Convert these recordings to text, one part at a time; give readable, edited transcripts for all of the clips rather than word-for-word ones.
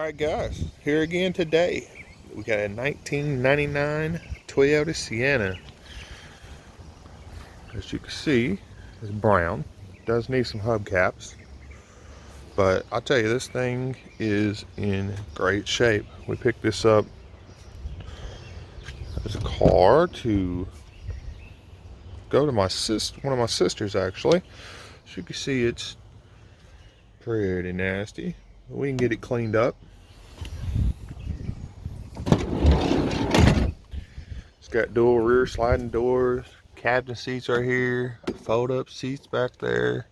Alright guys, here again today. We got a 1999 Toyota Sienna. As you can see, it's brown. Does need some hubcaps. But I'll tell you, this thing is in great shape. We picked this up as a car to go to one of my sisters actually. As you can see, it's pretty nasty. We can get it cleaned up. It's got dual rear sliding doors, captain seats right here, fold up seats back there.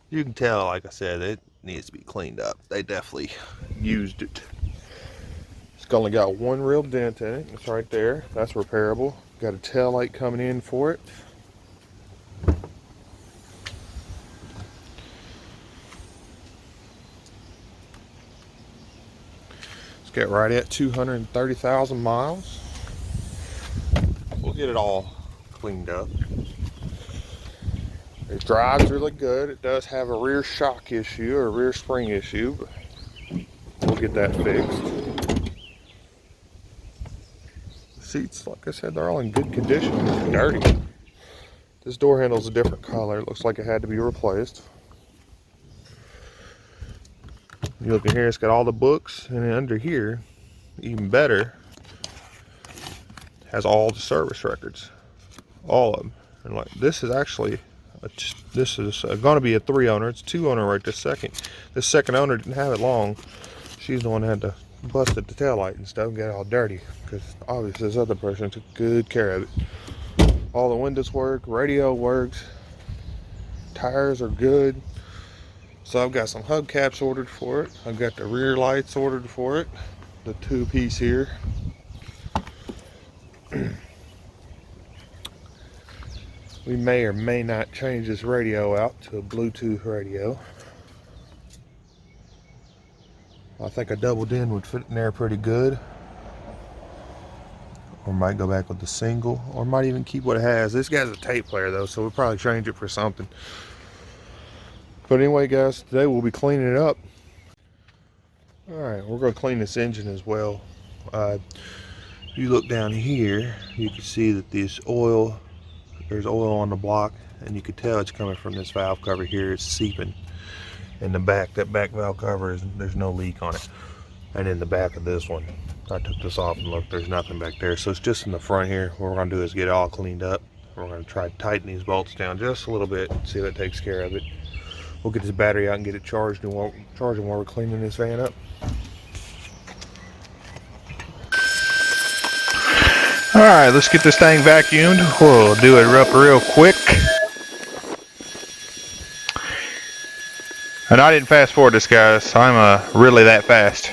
You can tell, like I said, it needs to be cleaned up. They definitely used it. It's only got one real dent in it. It's right there. That's repairable. Got a tail light coming in for it. It's got right at 230,000 miles. We'll get it all cleaned up. It drives really good. It does have a rear shock issue or a rear spring issue, but we'll get that fixed. The seats, like I said, they're all in good condition. They're dirty. This door handle's a different color. It looks like it had to be replaced. You look in here, it's got all the books, and then under here, even better, has all the service records, all of them. And like this is actually going to be a 3-owner. It's a 2-owner right this second. This second owner didn't have it long. She's the one that had to bust the taillight and stuff and get it all dirty, because obviously this other person took good care of it. All the windows work, radio works, tires are good. So I've got some hubcaps ordered for it. I've got the rear lights ordered for it, the 2-piece here. We may or may not change this radio out to a Bluetooth radio. I think a double din would fit in there pretty good. Or might go back with the single, or might even keep what it has. This guy's a tape player though, so we'll probably change it for something. But anyway guys, today we'll be cleaning it up. Alright, we're going to clean this engine as well. You look down here, you can see that there's oil on the block, and you can tell it's coming from this valve cover here. It's seeping in the back. That back valve cover, there's no leak on it. And in the back of this one, I took this off and looked, there's nothing back there. So it's just in the front here. What we're going to do is get it all cleaned up. We're going to try to tighten these bolts down just a little bit, see if that takes care of it. We'll get this battery out and get it charged and while we're cleaning this van up. Alright, let's get this thing vacuumed. We'll do it up real quick. And I didn't fast forward this, guys. I'm really that fast.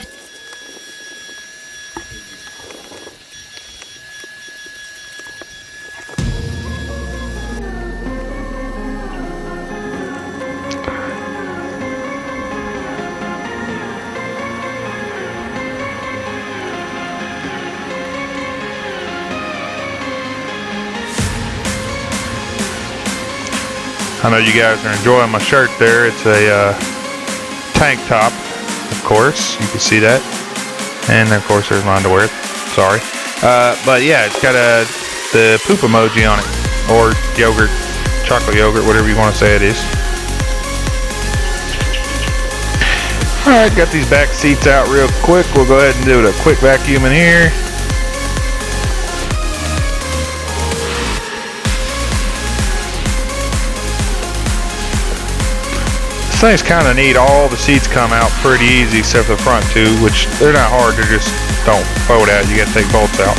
I know you guys are enjoying my shirt there. It's a tank top, of course. You can see that. And of course there's my underwear. Sorry. But yeah, it's got the poop emoji on it. Or yogurt, chocolate yogurt, whatever you want to say it is. Alright, got these back seats out real quick. We'll go ahead and do a quick vacuum in here. Things kind of neat. All the seats come out pretty easy except for the front two, which they're not hard, they just don't fold out. You got to take bolts out.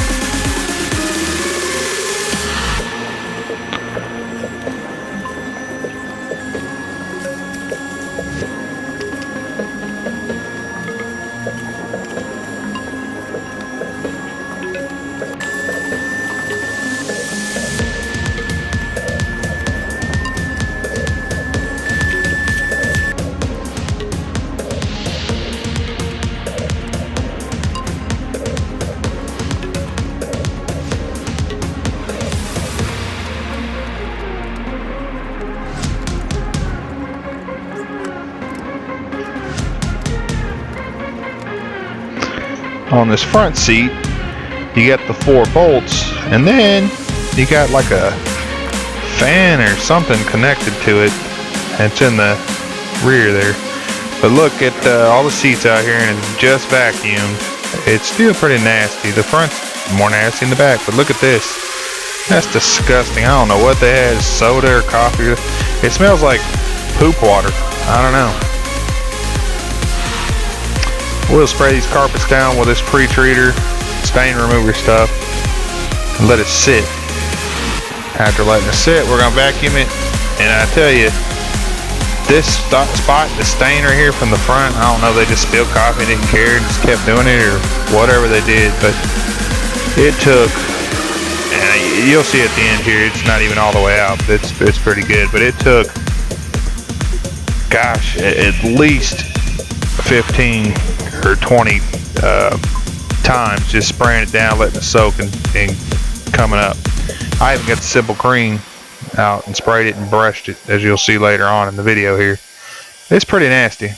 on this front seat, you got the 4 bolts, and then you got like a fan or something connected to it. It's in the rear there. But look at all the seats out here, and it's just vacuumed. It's still pretty nasty. The front's more nasty in the back, but look at this. That's disgusting. I don't know what they had, soda or coffee. It smells like poop water. I don't know. We'll spray these carpets down with this pre-treater, stain remover stuff, and let it sit. After letting it sit, we're gonna vacuum it, and I tell you, this spot, the stain right here from the front, I don't know, they just spilled coffee, didn't care, just kept doing it, or whatever they did, but it took, and you'll see at the end here, it's not even all the way out, it's pretty good, but it took, gosh, at least 15 or 20 times, just spraying it down, letting it soak, and coming up. I even got the Simple Cream out and sprayed it and brushed it, as you'll see later on in the video here. It's pretty nasty.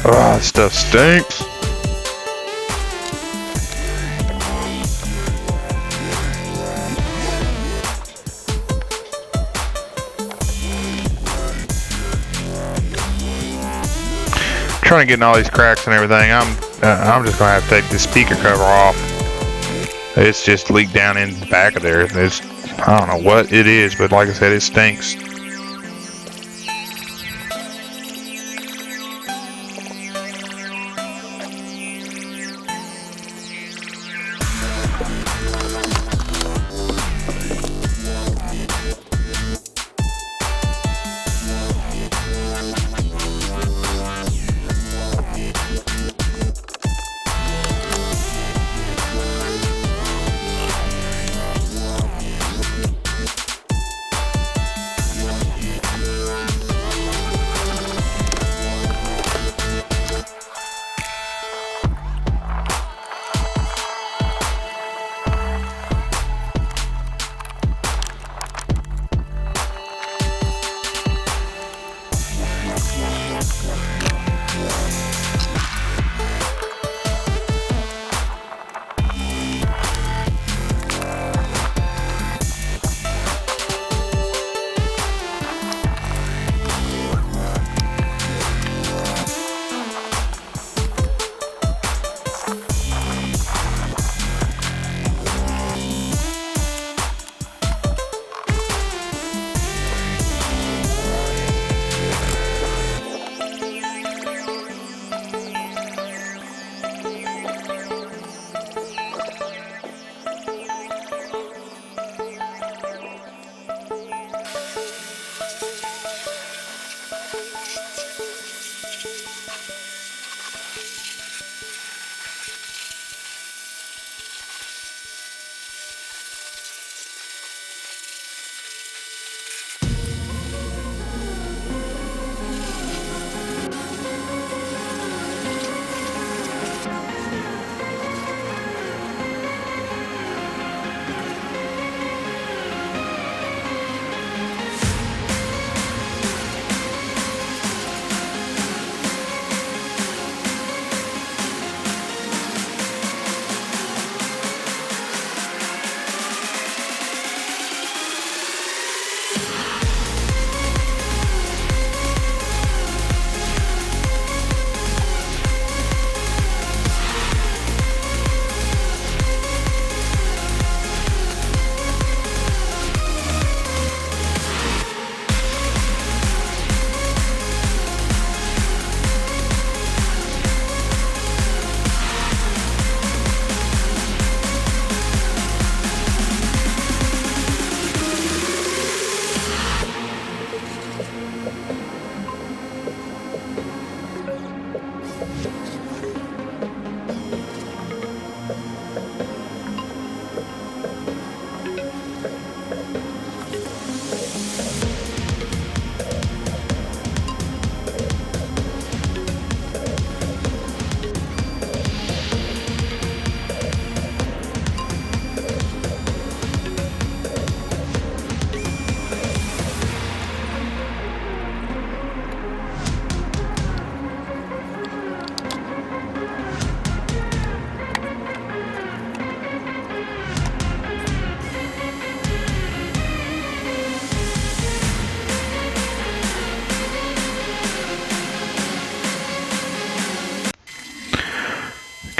Ah, this stuff stinks. Trying to get in all these cracks and everything. I'm just gonna have to take the speaker cover off. It's just leaked down in the back of there. I don't know what it is, but like I said, it stinks.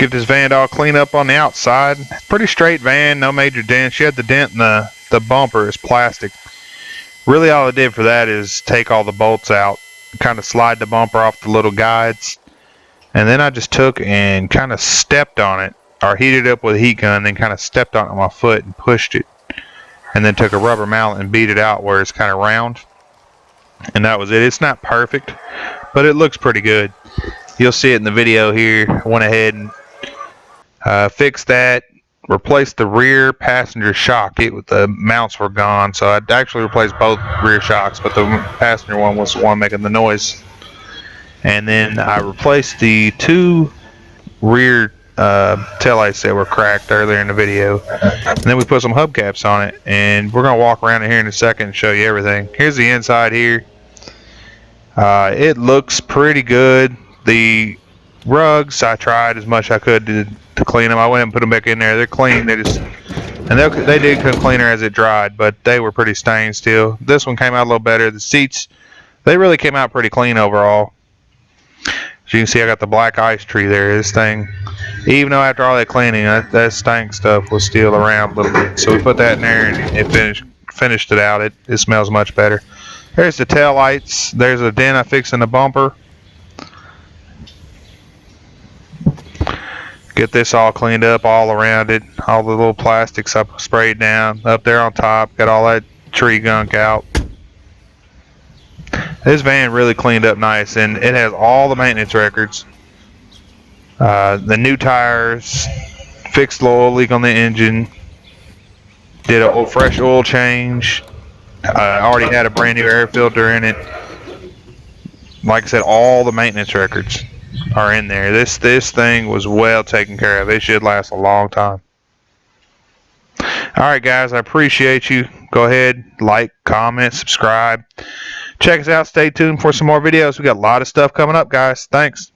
Get this van all cleaned up on the outside. Pretty straight van, no major dents. She had the dent in the bumper is plastic. Really all I did for that is take all the bolts out, kind of slide the bumper off the little guides, and then I just took and kind of stepped on it, or heated it up with a heat gun, then kind of stepped on it with my foot and pushed it, and then took a rubber mallet and beat it out where it's kind of round, and that was it. It's not perfect, but it looks pretty good. You'll see it in the video here. I went ahead and fixed that. Replaced the rear passenger shock. The mounts were gone, so I actually replaced both rear shocks, but the passenger one was the one making the noise. And then I replaced the 2 rear taillights that were cracked earlier in the video. And then we put some hubcaps on it, and we're gonna walk around in here in a second and show you everything. Here's the inside here. It looks pretty good. The rugs, I tried as much as I could to clean them. I went and put them back in there. They're clean. They did come cleaner as it dried, but they were pretty stained still. This one came out a little better. The seats, they really came out pretty clean overall. As you can see, I got the black ice tree there. This thing, even though after all that cleaning, that stank stuff was still around a little bit. So we put that in there and it finished it out. It smells much better. There's the tail lights. There's a dent I fixed in the bumper. Get this all cleaned up all around it. All the little plastics I sprayed down. Up there on top, got all that tree gunk out. This van really cleaned up nice, and it has all the maintenance records. The new tires, fixed the oil leak on the engine, did a fresh oil change. Already had a brand new air filter in it. Like I said, all the maintenance records are in there. This thing was well taken care of. It should last a long time. Alright guys, I appreciate you. Go ahead, like, comment, subscribe. Check us out. Stay tuned for some more videos. We got a lot of stuff coming up, guys. Thanks.